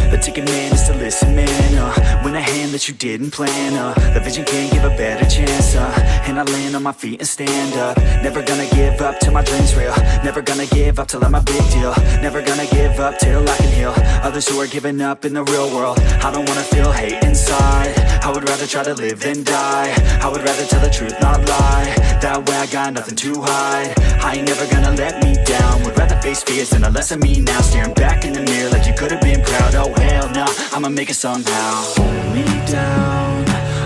The ticket man is to listen, man. When a hand that you didn't plan, the vision can't give a better chance. And I land on my feet and stand up. Never gonna give up till my dream's real. Never gonna give up till I'm a big deal. Never gonna give up till I can heal others who are giving up in the real world. I don't wanna feel hate inside. I would rather try to live than die. I would rather tell the truth, not lie. That way I got nothing to hide. I ain't never gonna let me down. Would rather face fears than a less of me now. Staring back in the mirror like you could have been proud. Oh hell no, I'ma make it somehow. Hold me down,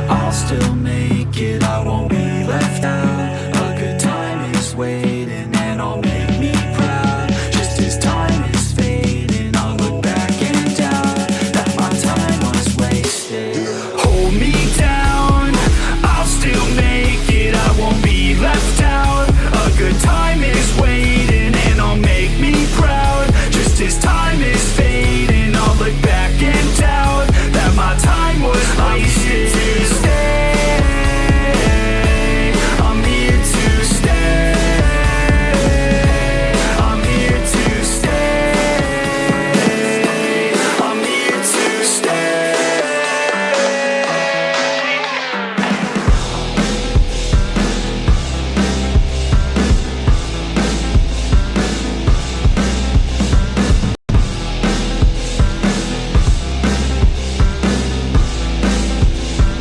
I'll still make it. I won't be left out. A good time is waiting and I'll make me proud. Just as time is fading, I'll look back and doubt that my time was wasted. Hold me down, I'll still make it. I won't be left out. A good time is waiting and I'll make me proud. Just as time is fading, I'll look back and doubt that my time was wasted. I'm here to stay. I'm here to stay. I'm here to stay.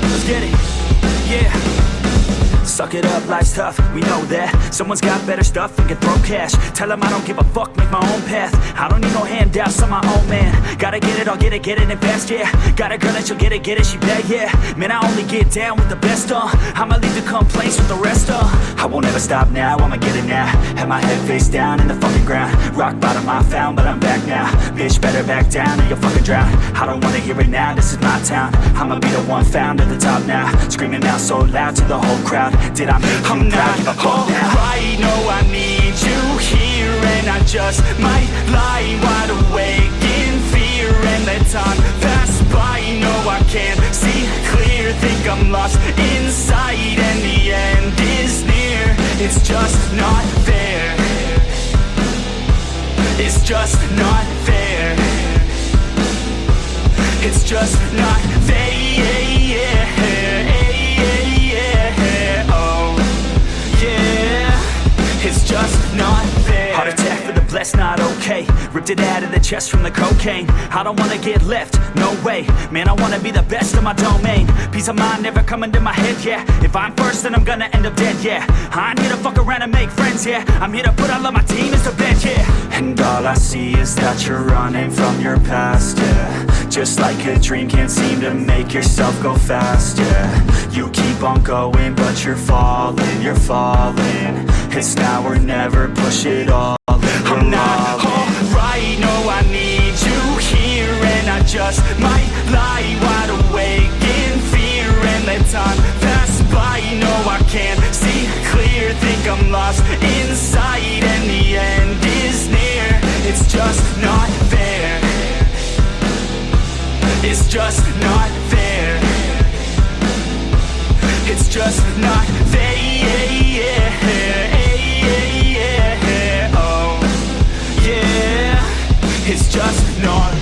Let's get it. Yeah. Suck it up, life's tough, we know that. Someone's got better stuff and can throw cash. Tell them I don't give a fuck, make my own path. I don't need no handouts, I'm my own man. Gotta get it, I'll get it and fast, yeah. Got a girl and she'll get it, she bad, yeah. Man, I only get down with the best, I'ma leave the complaints with the rest, I won't ever stop now, I'ma get it now. Have my head face down in the fucking ground. Rock bottom I found, but I'm back now. Bitch, better back down or you'll fucking drown. I don't wanna hear it now, this is my town. I'ma be the one found at the top now. Screaming out so loud to the whole crowd. Did I make you proud? Give a fuck now. Right, no, I need you here, and I just might lie wide awake in fear and let time pass by. No, I can't see clear, think I'm lost inside, and the end is near. It's just not fair. It's just not fair. It's just not fair. It's just not fair. Heart attack for the blessed, not okay. Ripped it out of the chest from the cocaine. I don't wanna get left, no way. Man, I wanna be the best of my domain. Peace of mind never coming to my head, yeah. If I'm first, then I'm gonna end up dead, yeah. I ain't here to fuck around and make friends, yeah. I'm here to put all of my team as the bench, yeah. And all I see is that you're running from your past, yeah. Just like a dream, can't seem to make yourself go fast, yeah. You keep on going, but you're falling, you're falling. It's now or never, push it all in. I'm not alright, no, I need you here, and I just might lie wide awake in fear and let time pass by. No, I can't see clear, think I'm lost inside, and the end is near. It's just not fair. It's just not fair. It's just not fair. Oh, yeah. It's just not.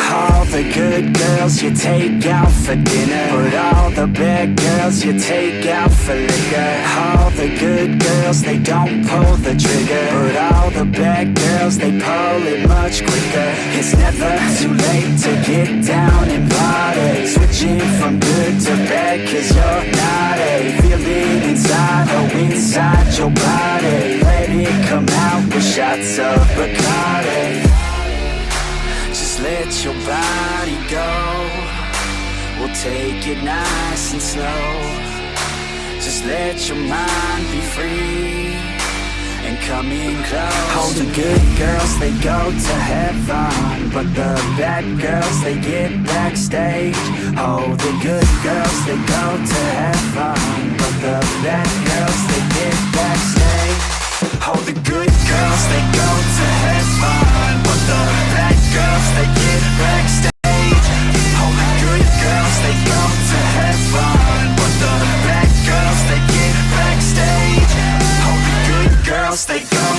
All the good girls you take out for dinner, but all the bad girls you take out for liquor. All the good girls, they don't pull the trigger, but all the bad girls, they pull it much quicker. It's never too late to get down and party. Switching from good to bad, cause you're naughty. Feel it inside, oh inside your body. Let it come out with shots of Bacardi. Just let your body go. We'll take it nice and slow. Just let your mind be free and come in close. All the good girls, they go to heaven, but the bad girls, they get backstage. Oh, the good girls, they go to heaven, but the bad girls, they get backstage. Oh, the good girls, else they go.